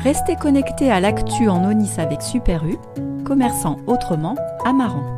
Restez connectés à l'actu en Onis avec Super U, commerçant autrement à Maran.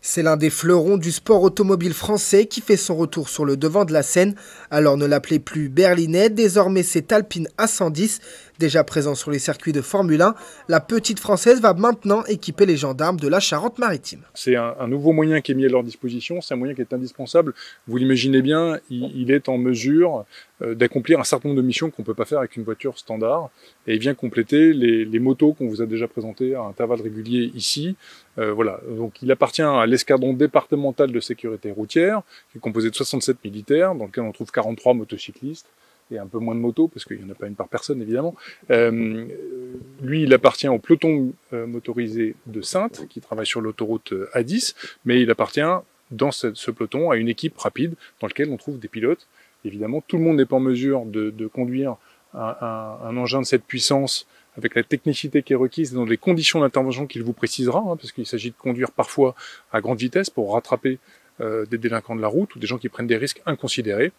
C'est l'un des fleurons du sport automobile français qui fait son retour sur le devant de la scène. Alors ne l'appelez plus berlinet, désormais c'est Alpine A110. Déjà présent sur les circuits de Formule 1, la petite française va maintenant équiper les gendarmes de la Charente-Maritime. C'est un nouveau moyen qui est mis à leur disposition, c'est un moyen qui est indispensable. Vous l'imaginez bien, il est en mesure d'accomplir un certain nombre de missions qu'on ne peut pas faire avec une voiture standard. Et il vient compléter les motos qu'on vous a déjà présentées à intervalles réguliers ici. Voilà. Donc il appartient à l'escadron départemental de sécurité routière, qui est composé de 67 militaires, dans lequel on trouve 43 motocyclistes. Et un peu moins de motos, parce qu'il n'y en a pas une par personne, évidemment. Lui, il appartient au peloton motorisé de Saintes, qui travaille sur l'autoroute A10, mais il appartient, dans ce peloton, à une équipe rapide, dans laquelle on trouve des pilotes. Évidemment, tout le monde n'est pas en mesure de conduire un engin de cette puissance, avec la technicité qui est requise, dans les conditions d'intervention qu'il vous précisera, parce qu'il s'agit de conduire parfois à grande vitesse pour rattraper des délinquants de la route, ou des gens qui prennent des risques inconsidérés.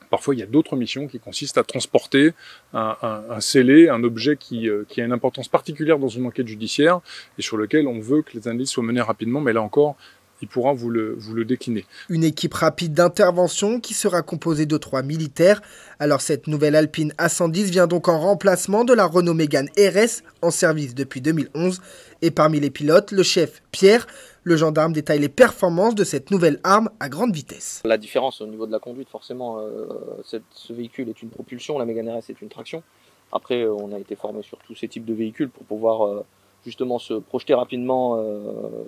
Parfois, il y a d'autres missions qui consistent à transporter un scellé, un objet qui a une importance particulière dans une enquête judiciaire et sur lequel on veut que les analyses soient menées rapidement, mais là encore, il pourra vous le décliner. Une équipe rapide d'intervention qui sera composée de 3 militaires. Alors cette nouvelle Alpine A110 vient donc en remplacement de la Renault Mégane RS en service depuis 2011. Et parmi les pilotes, le chef Pierre, le gendarme détaille les performances de cette nouvelle arme à grande vitesse. La différence au niveau de la conduite, forcément, ce véhicule est une propulsion, la Mégane RS est une traction. Après, on a été formé sur tous ces types de véhicules pour pouvoir justement se projeter rapidement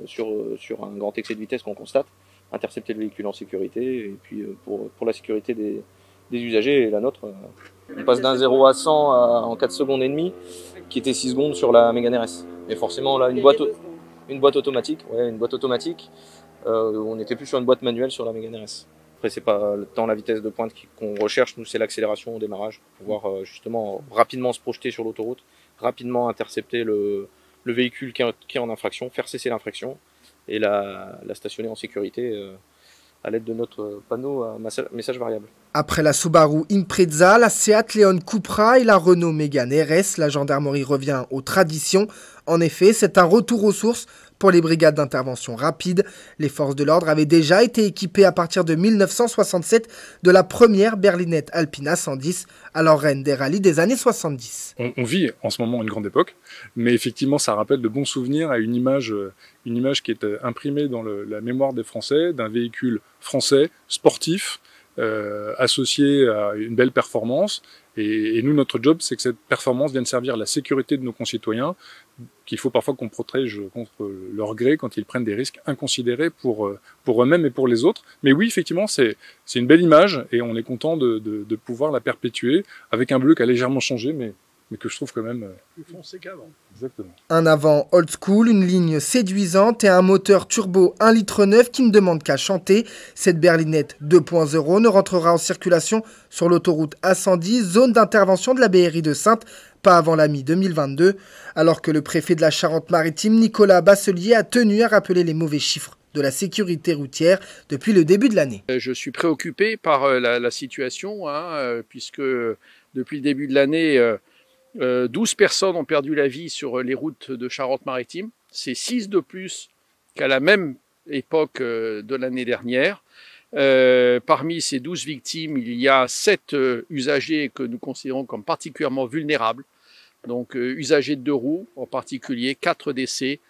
sur un grand excès de vitesse qu'on constate, intercepter le véhicule en sécurité, et puis pour la sécurité des usagers et la nôtre. On passe d'un 0 à 100 en 4 secondes et demie, qui était 6 secondes sur la Mégane RS. Et forcément, là, une boîte automatique, on était plus sur une boîte manuelle sur la Mégane RS. Après, c'est pas tant la vitesse de pointe qu'on recherche, nous, c'est l'accélération au démarrage, pour pouvoir justement rapidement se projeter sur l'autoroute, rapidement intercepter le véhicule qui est en infraction, faire cesser l'infraction et la stationner en sécurité à l'aide de notre panneau à message variable. Après la Subaru Impreza, la Seat Leon Cupra et la Renault Mégane RS, la gendarmerie revient aux traditions. En effet, c'est un retour aux sources pour les brigades d'intervention rapide. Les forces de l'ordre avaient déjà été équipées à partir de 1967 de la première berlinette Alpine A110, alors reine des rallyes des années 70. On vit en ce moment une grande époque, mais effectivement ça rappelle de bons souvenirs à une image qui est imprimée dans la mémoire des Français, d'un véhicule français, sportif, associé à une belle performance. Et nous, notre job, c'est que cette performance vienne servir la sécurité de nos concitoyens, qu'il faut parfois qu'on protège contre leur gré quand ils prennent des risques inconsidérés pour eux-mêmes et pour les autres. Mais oui, effectivement, c'est une belle image et on est content de pouvoir la perpétuer avec un bleu qui a légèrement changé, mais que je trouve quand même plus foncé qu'avant. Exactement. Un avant old school, une ligne séduisante et un moteur turbo 1,9 litre qui ne demande qu'à chanter. Cette berlinette 2.0 ne rentrera en circulation sur l'autoroute A110, zone d'intervention de la BRI de Saintes, pas avant la mi-2022, alors que le préfet de la Charente-Maritime, Nicolas Basselier, a tenu à rappeler les mauvais chiffres de la sécurité routière depuis le début de l'année. Je suis préoccupé par la situation, puisque depuis le début de l'année, 12 personnes ont perdu la vie sur les routes de Charente-Maritime. C'est 6 de plus qu'à la même époque de l'année dernière. Parmi ces 12 victimes, il y a 7 usagers que nous considérons comme particulièrement vulnérables. Donc usagers de 2 roues en particulier, 4 décès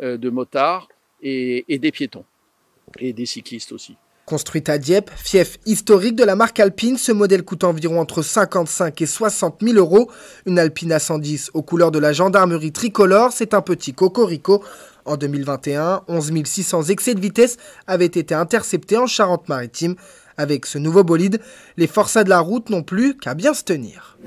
de motards et des piétons et des cyclistes aussi. Construite à Dieppe, fief historique de la marque Alpine, ce modèle coûte environ entre 55 et 60 000 €. Une Alpine A110 aux couleurs de la gendarmerie tricolore, c'est un petit cocorico. En 2021, 11 600 excès de vitesse avaient été interceptés en Charente-Maritime. Avec ce nouveau bolide, les forçats de la route n'ont plus qu'à bien se tenir.